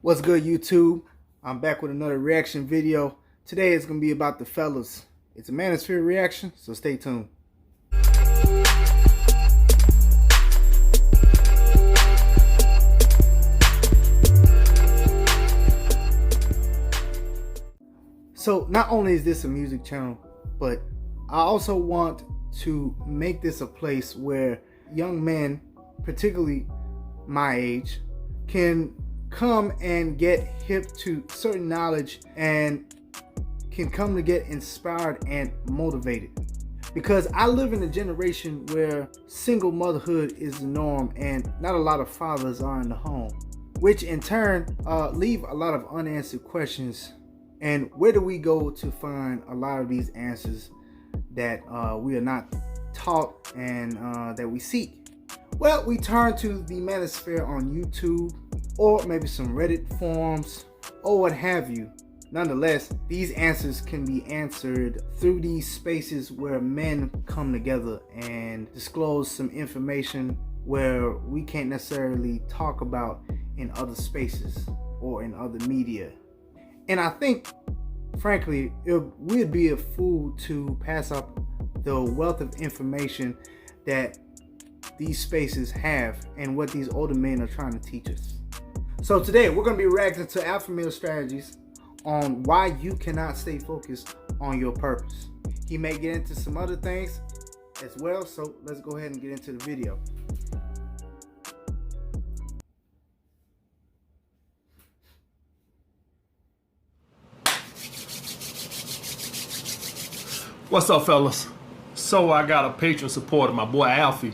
What's good, YouTube? I'm back with another reaction video. Today it's going to be about the fellas. It's a manosphere reaction, so stay tuned. So not only is this a music channel, but I also want to make this a place where young men, particularly my age, can come and get hip to certain knowledge and can come to get inspired and motivated. Because I live in a generation where single motherhood is the norm and not a lot of fathers are in the home, which in turn leave a lot of unanswered questions. And where do we go to find a lot of these answers that we are not taught and that we seek? Well, we turn to the manosphere on YouTube, or maybe some Reddit forums, or what have you. Nonetheless, these answers can be answered through these spaces where men come together and disclose some information where we can't necessarily talk about in other spaces or in other media. And I think, frankly, we'd be a fool to pass up the wealth of information that these spaces have and what these older men are trying to teach us. So today we're going to be reacting to alpha male strategies on why you cannot stay focused on your purpose. He may get into some other things as well, so let's go ahead and get into the video. What's up, fellas? So I got a patron supporter, my boy Alfie.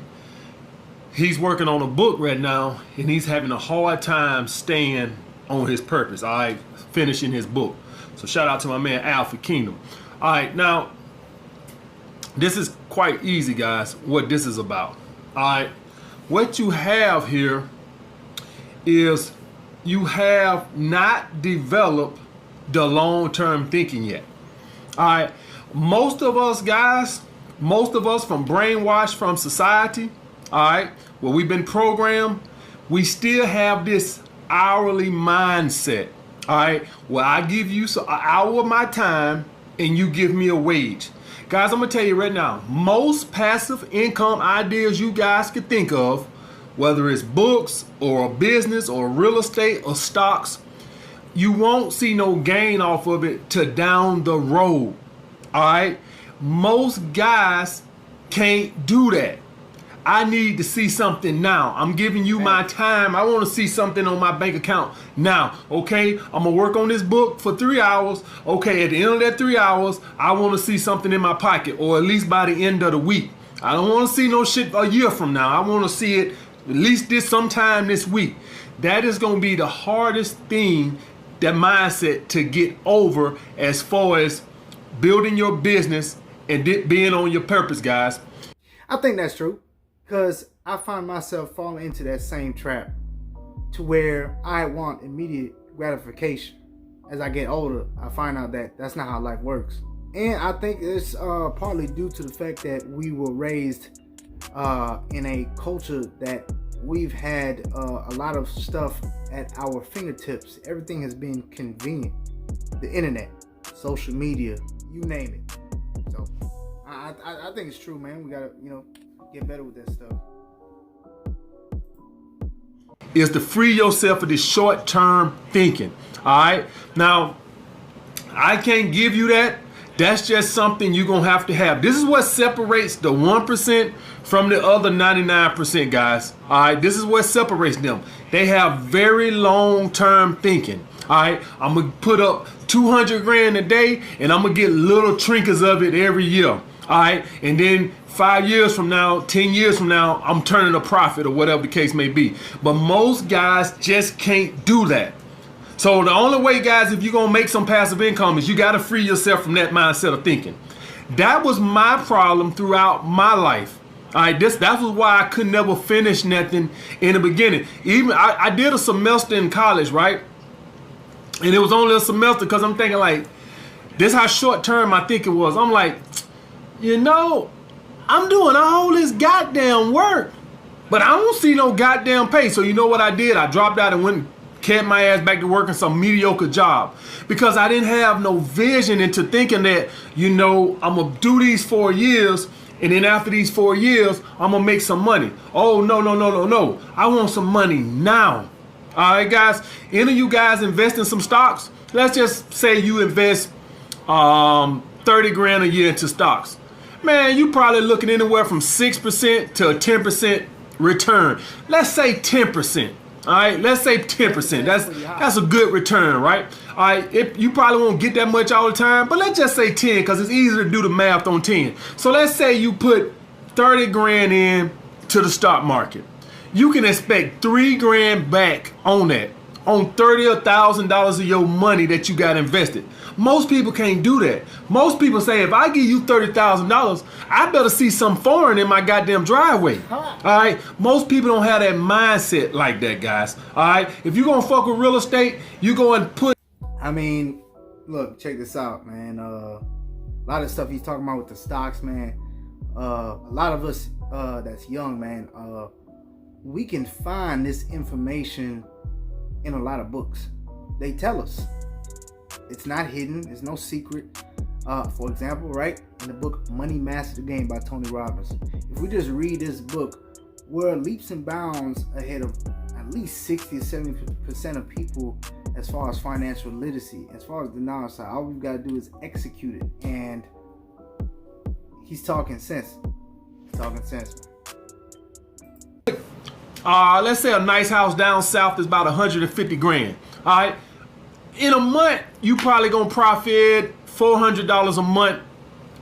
He's working on a book right now, and he's having a hard time staying on his purpose, all right, finishing his book. So shout out to my man Alfie Kingdom. All right, now, this is quite easy, guys, what this is about. All right, what you have here is you have not developed the long-term thinking yet. All right, most of us guys, most of us from brainwashed from society, all right, well, we've been programmed, we still have this hourly mindset. All right, well, I give you an hour of my time and you give me a wage. Guys, I'm gonna tell you right now, most passive income ideas you guys could think of, whether it's books or a business or real estate or stocks, you won't see no gain off of it till down the road. All right, most guys can't do that. I need to see something now. I'm giving you my time. I want to see something on my bank account now. Okay, I'm gonna work on this book for 3 hours. Okay, at the end of that 3 hours, I want to see something in my pocket, or at least by the end of the week. I don't want to see no shit a year from now. I want to see it at least sometime this week. That is gonna be the hardest thing, that mindset, to get over as far as building your business and being on your purpose, guys. I think that's true, because I find myself falling into that same trap to where I want immediate gratification. As I get older, I find out that that's not how life works. And I think it's partly due to the fact that we were raised in a culture that we've had a lot of stuff at our fingertips. Everything has been convenient. The internet, social media, you name it. So I think it's true, man. We gotta, get better with that stuff. Is to free yourself of this short-term thinking. All right, now I can't give you that. That's just something you're gonna have to have. This is what separates the 1% from the other 99%, guys. All right, this is what separates them. They have very long-term thinking. All right, I'm gonna put up 200 grand a day and I'm gonna get little trinkets of it every year. All right, and then 5 years from now, 10 years from now, I'm turning a profit or whatever the case may be. But most guys just can't do that. So the only way, guys, if you're gonna make some passive income, is you gotta free yourself from that mindset of thinking. That was my problem throughout my life. All right, that was why I could never finish nothing in the beginning. Even I did a semester in college, right? And it was only a semester because I'm thinking like, this how short term my thinking was. I'm like, I'm doing all this goddamn work, but I don't see no goddamn pay. So you know what I did? I dropped out and went kept my ass back to working some mediocre job because I didn't have no vision into thinking that, I'm going to do these 4 years and then after these 4 years, I'm going to make some money. Oh, no. I want some money now. All right, guys. Any of you guys invest in some stocks? Let's just say you invest 30 grand a year into stocks. Man, you probably looking anywhere from 6% to a 10% return. Let's say 10%. All right, let's say 10%. That's a good return, right? All right, you probably won't get that much all the time, but let's just say 10 because it's easier to do the math on 10. So let's say you put 30 grand in to the stock market. You can expect 3 grand back on that, on $30,000 or $1,000 of your money that you got invested. Most people can't do that. Most people say, if I give you $30,000, I better see some foreign in my goddamn driveway. All right. Most people don't have that mindset like that, guys. All right. If you're going to fuck with real estate, you go and put. I mean, look, check this out, man. A lot of stuff he's talking about with the stocks, man. A lot of us that's young, man, we can find this information in a lot of books. They tell us. It's not hidden. There's no secret. For example, right, in the book Money Master the Game by Tony Robbins. If we just read this book, we're leaps and bounds ahead of at least 60 or 70% of people as far as financial literacy. As far as the knowledge side, all we've got to do is execute it. And he's talking sense. Let's say a nice house down south is about 150 grand. All right. In a month, you probably gonna profit $400 a month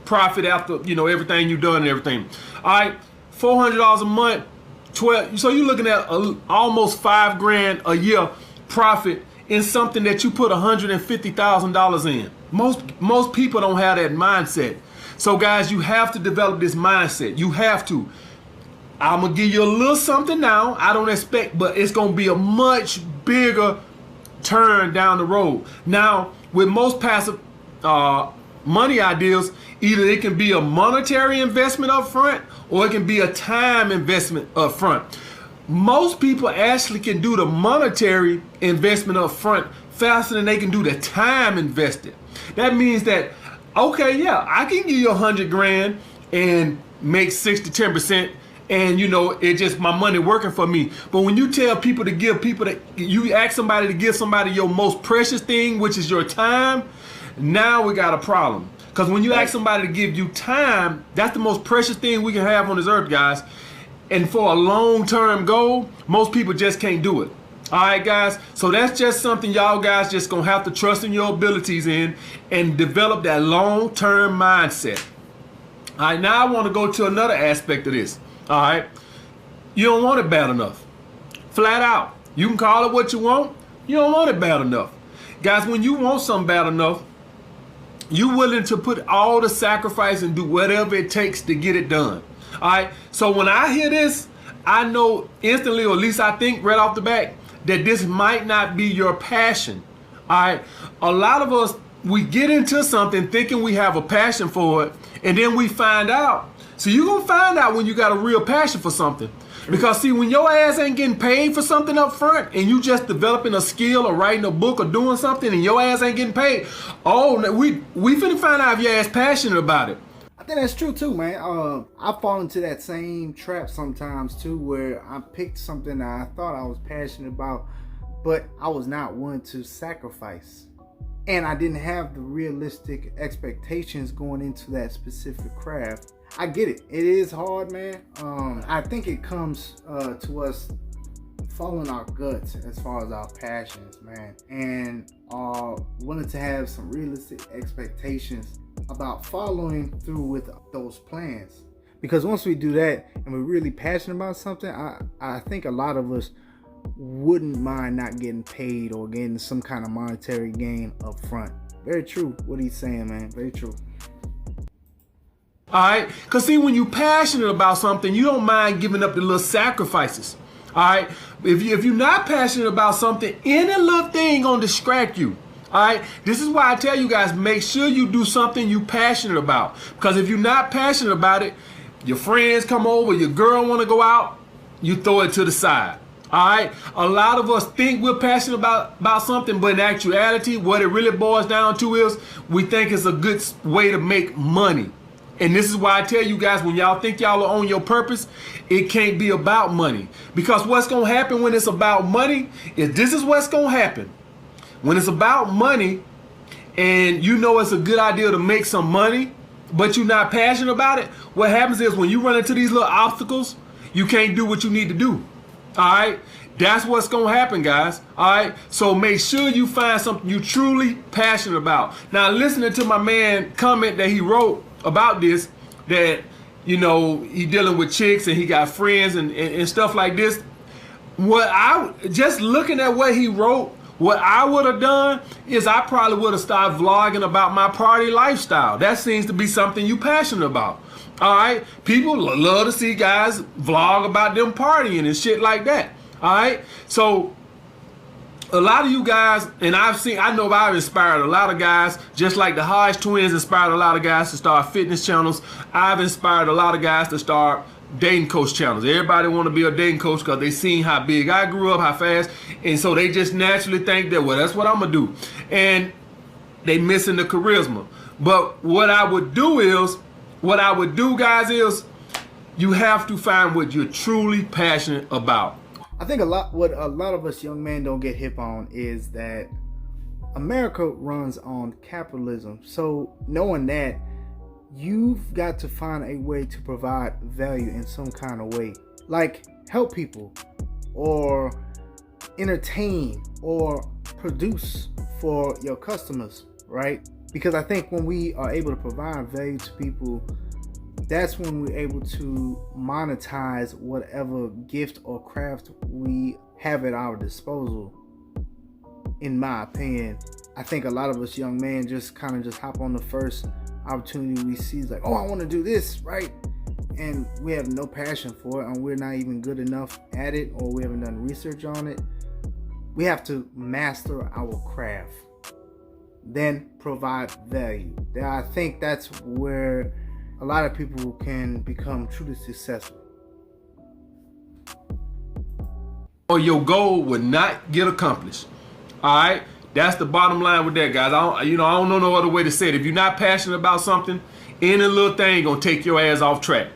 profit after everything you done and everything. All right, $400 a month, 12. So you're looking at almost $5 grand a year profit in something that you put $150,000 in. Most people don't have that mindset. So guys, you have to develop this mindset. You have to. I'm gonna give you a little something now. I don't expect, but it's gonna be a much bigger turn down the road. Now, with most passive money ideas, either it can be a monetary investment up front or it can be a time investment up front. Most people actually can do the monetary investment up front faster than they can do the time invested. That means that, okay, yeah, I can give you 100 grand and make 6 to 10%. And it just my money working for me. But when you tell people to give you ask somebody to give somebody your most precious thing, which is your time, now we got a problem. Because when you ask somebody to give you time, that's the most precious thing we can have on this earth, guys. And for a long-term goal, most people just can't do it. All right, guys. So that's just something y'all guys just gonna have to trust in your abilities in and develop that long-term mindset. All right, now I want to go to another aspect of this. All right, you don't want it bad enough. Flat out. You can call it what you want. You don't want it bad enough. Guys, when you want something bad enough, you're willing to put all the sacrifice and do whatever it takes to get it done. All right, so when I hear this, I know instantly, or at least I think right off the bat, that this might not be your passion. All right, a lot of us, we get into something thinking we have a passion for it, and then we find out. So you're going to find out when you got a real passion for something. Because see, when your ass ain't getting paid for something up front and you just developing a skill or writing a book or doing something and your ass ain't getting paid, we finna find out if your ass passionate about it. I think that's true too, man. I fall into that same trap sometimes too, where I picked something that I thought I was passionate about, but I was not willing to sacrifice. And I didn't have the realistic expectations going into that specific craft. I get it. It is hard, man. I think it comes to us following our guts as far as our passions, man, and willing to have some realistic expectations about following through with those plans. Because once we do that and we're really passionate about something, I think a lot of us wouldn't mind not getting paid or getting some kind of monetary gain up front. Very true what he's saying, man. Very true. All right, because see, when you're passionate about something, you don't mind giving up the little sacrifices. All right, if you're not passionate about something, any little thing gonna distract you. All right, this is why I tell you guys, make sure you do something you passionate about. Because if you're not passionate about it, your friends come over, your girl want to go out, you throw it to the side. All right, a lot of us think we're passionate about something, but in actuality, what it really boils down to is we think it's a good way to make money. And this is why I tell you guys, when y'all think y'all are on your purpose, it can't be about money. Because what's going to happen when it's about money is this is what's going to happen. When it's about money and you know it's a good idea to make some money, but you're not passionate about it, what happens is when you run into these little obstacles, you can't do what you need to do. All right, that's what's gonna happen, guys. All right, so make sure you find something you truly passionate about. Now, listening to my man comment that he wrote about this, that you know he dealing with chicks and he got friends and stuff like this. What I just looking at what he wrote, what I would have done is I probably would have started vlogging about my party lifestyle. That seems to be something you passionate about. All right, people love to see guys vlog about them partying and shit like that. All right, so a lot of you guys, and I know I've inspired a lot of guys, just like the Hodge twins inspired a lot of guys to start fitness channels. I've inspired a lot of guys to start dating coach channels. Everybody want to be a dating coach because they seen how big I grew up, how fast, and so they just naturally think that, well, that's what I'm gonna do, and they missing the charisma. But what I would do, guys, is you have to find what you're truly passionate about. I think what a lot of us young men don't get hip on is that America runs on capitalism. So knowing that, you've got to find a way to provide value in some kind of way, like help people or entertain or produce for your customers, right? Because I think when we are able to provide value to people, that's when we're able to monetize whatever gift or craft we have at our disposal. In my opinion, I think a lot of us young men just hop on the first opportunity we see. It's like, oh, I want to do this, right? And we have no passion for it, and we're not even good enough at it, or we haven't done research on it. We have to master our craft, then provide value. I think that's where a lot of people can become truly successful. Or your goal would not get accomplished. All right, that's the bottom line with that, guys. I don't know no other way to say it. If you're not passionate about something, any little thing gonna take your ass off track.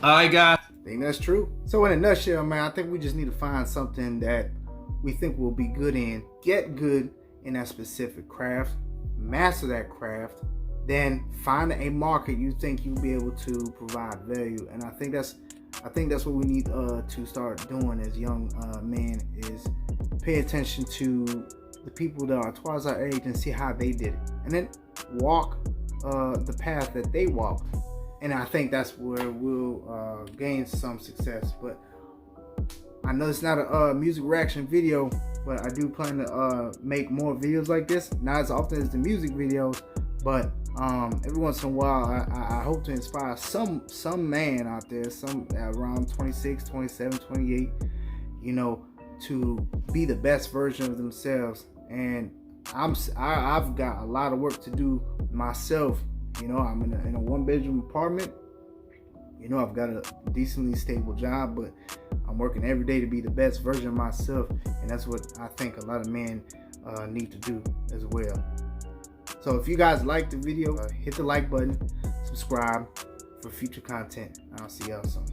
All right, guys. I think that's true. So in a nutshell, man, I think we just need to find something that we think we'll be good in, get good in that specific craft, master that craft, then find a market you think you'll be able to provide value. And I think that's what we need to start doing as young men, is pay attention to the people that are twice our age and see how they did it, and then walk the path that they walked. And I think that's where we'll gain some success. But I know it's not a music reaction video, but I do plan to make more videos like this, not as often as the music videos, but every once in a while I hope to inspire some man out there, some around 26, 27, 28, to be the best version of themselves. And I've got a lot of work to do myself. I'm in a one-bedroom apartment. I've got a decently stable job, but I'm working every day to be the best version of myself, and that's what I think a lot of men need to do as well. So if you guys like the video, hit the like button, subscribe for future content. I'll see y'all soon.